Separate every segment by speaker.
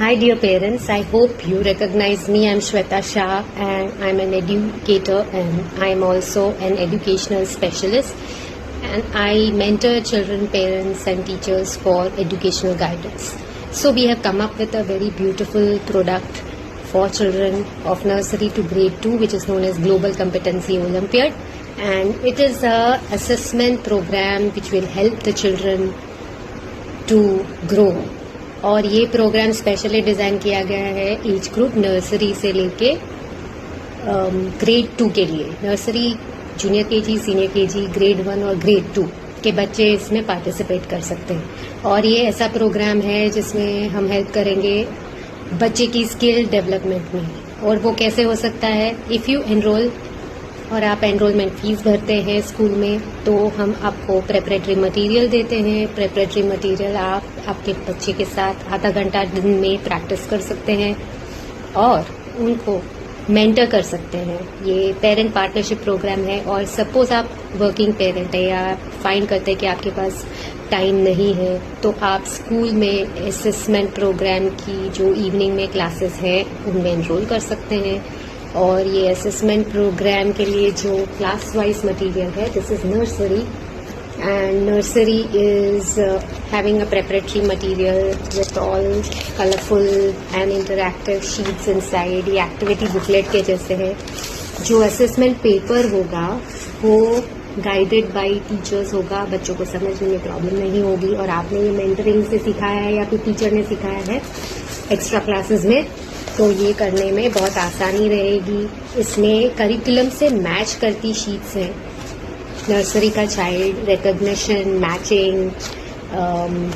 Speaker 1: Hi dear parents, I hope you recognize me. I'm Shweta Shah and I'm an educator and I'm also an educational specialist and I mentor children, parents and teachers for educational guidance. So we have come up with a very beautiful product for children of nursery to grade 2 which is known as Global Competency Olympiad, and it is a assessment program which will help the children to grow. और ये programme specially design किया गया है age group nursery से लेके grade 2 के लिए। Nursery, junior KG, senior KG, grade 1 और ग्रेड 2 के बच्चे इसमें पार्टिसिपेट कर सकते हैं। और ये ऐसा प्रोग्राम है जिसमें हम हेल्प करेंगे बच्चे की स्किल डेवलपमेंट में। और वो कैसे हो सकता है? इफ़ यू एनरोल और आप एनरोलमेंट फीस भरते हैं स्कूल में, तो हम आपको प्रेपरेटरी मटेरियल देते हैं। प्रेपरेटरी मटेरियल आप आपके बच्चे के साथ आधा घंटा दिन में प्रैक्टिस कर सकते हैं और उनको मेंटर कर सकते हैं। ये पेरेंट पार्टनरशिप प्रोग्राम है। और सपोज आप वर्किंग पेरेंट है या आप फाइंड करते हैं कि आपके पास टाइम नहीं है, तो आप स्कूल में असेसमेंट प्रोग्राम की जो इवनिंग में क्लासेस हैं उनमें एनरोल कर सकते हैं। और ये असेसमेंट प्रोग्राम के लिए जो क्लास वाइज मटेरियल है, this is nursery and nursery is having a preparatory material with all colourful and interactive sheets inside. ये एक्टिविटी बुकलेट के जैसे है। जो असेसमेंट पेपर होगा वो गाइडेड बाय टीचर्स होगा, बच्चों को समझने में प्रॉब्लम नहीं होगी। और आपने ये मेंटरिंग से सिखाया है या फिर टीचर ने सिखाया है एक्स्ट्रा क्लासेस में, तो ये करने में बहुत आसानी रहेगी। इसमें करिकुलम से मैच करती शीट्स हैं। नर्सरी का child recognition, matching,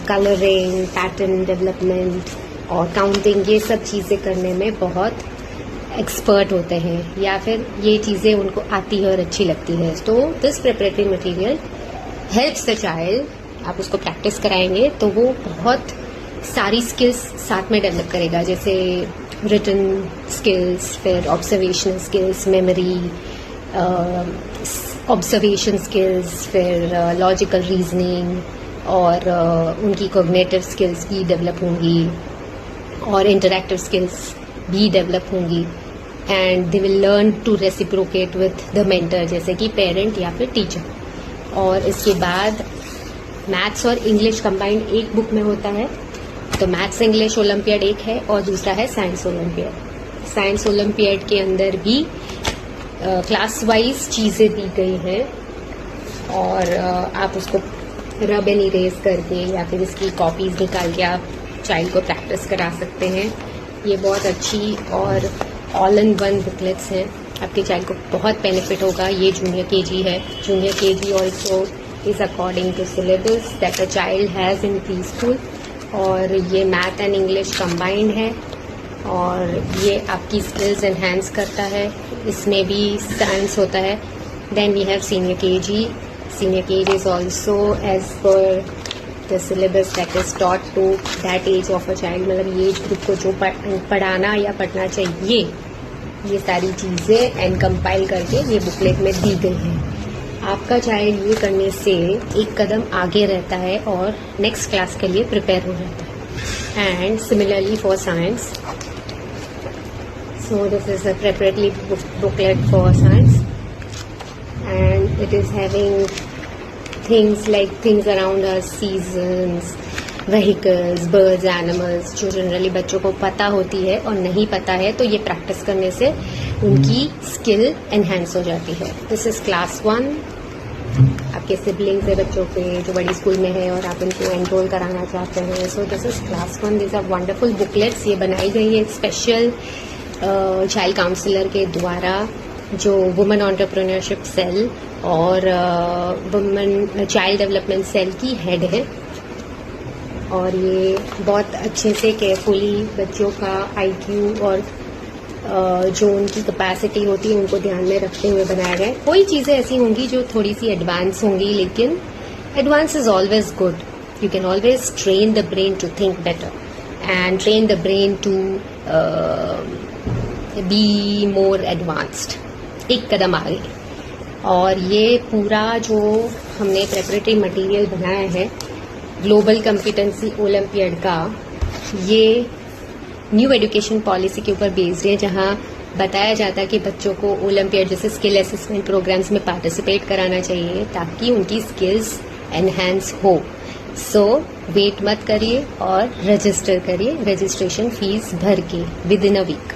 Speaker 1: colouring, pattern development और काउंटिंग, ये सब चीज़ें करने में बहुत एक्सपर्ट होते हैं या फिर ये चीज़ें उनको आती है और अच्छी लगती है। तो this preparatory material helps the child. आप उसको प्रैक्टिस कराएंगे तो वो बहुत सारी स्किल्स साथ में डेवलप करेगा, जैसे रिटन स्किल्स, फिर observational skills, memory, observation skills, फिर लॉजिकल रीजनिंग और उनकी कॉग्निटिव स्किल्स भी डेवलप होंगी और इंटरैक्टिव स्किल्स भी डेवलप होंगी। And they will learn to reciprocate with the mentor, जैसे कि पेरेंट या फिर टीचर। और इसके बाद मैथ्स और इंग्लिश कंबाइंड एक बुक में होता है। तो मैथ्स इंग्लिश ओलंपियाड एक है और दूसरा है साइंस ओलंपियाड। साइंस ओलंपियाड के अंदर भी क्लास वाइज चीज़ें दी गई हैं और आप उसको रब एंड इरेज करके या फिर इसकी कॉपीज निकाल के आप चाइल्ड को प्रैक्टिस करा सकते हैं। ये बहुत अच्छी और ऑल इन वन बुकलेट्स हैं। आपके चाइल्ड को बहुत बेनिफिट होगा। ये जूनियर केजी है। Junior KG also is according to syllabus that a child has in preschool. और ये मैथ एंड इंग्लिश कंबाइंड है और ये आपकी स्किल्स एनहांस करता है। इसमें भी साइंस होता है। Then we have senior KG. Senior KG is also as per the syllabus that is taught to that age of a child. मतलब ये एज ग्रुप को जो पढ़ाना या पढ़ना चाहिए, ये सारी चीज़ें एंड कंपाइल करके ये बुकलेट में दी गई हैं। आपका चाइल्ड ये करने से एक कदम आगे रहता है और नेक्स्ट क्लास के लिए प्रिपेयर हो जाता है। And similarly for science, so this is a preparatory booklet for science and it is having things like things around us, seasons, vehicles, birds, animals, जो जनरली बच्चों को पता होती है और नहीं पता है, तो ये प्रैक्टिस करने से उनकी स्किल एनहांस हो जाती है। This is class 1। आपके सिबलिंग्स है बच्चों के जो बड़ी स्कूल में है और आप इनको एनरोल कराना चाहते हैं, so this is class 1। This are wonderful booklets. ये बनाई गई है स्पेशल चाइल्ड काउंसलर के द्वारा, जो वुमेन एंटरप्रेन्योरशिप सेल और वुमेन चाइल्ड डेवलपमेंट सेल की हेड है। और ये बहुत अच्छे से केयरफुली बच्चों का आईक्यू और जो उनकी कैपेसिटी होती है उनको ध्यान में रखते हुए बनाया गया है। कोई चीज़ें ऐसी होंगी जो थोड़ी सी एडवांस होंगी, लेकिन advance is always good. You can always train the brain to think better and train the brain to be more advanced, एक कदम आगे। और ये पूरा जो हमने प्रेपरेटरी मटेरियल बनाया है ग्लोबल कॉम्पिटेंसी ओलंपियाड का, ये न्यू एजुकेशन पॉलिसी के ऊपर बेस्ड है, जहां बताया जाता है कि बच्चों को ओलंपियाड जैसे स्किल असेसमेंट प्रोग्राम्स में पार्टिसिपेट कराना चाहिए ताकि उनकी स्किल्स एनहांस हो। सो वेट मत करिए और रजिस्टर करिए, रजिस्ट्रेशन फीस भर के विद इन अ वीक।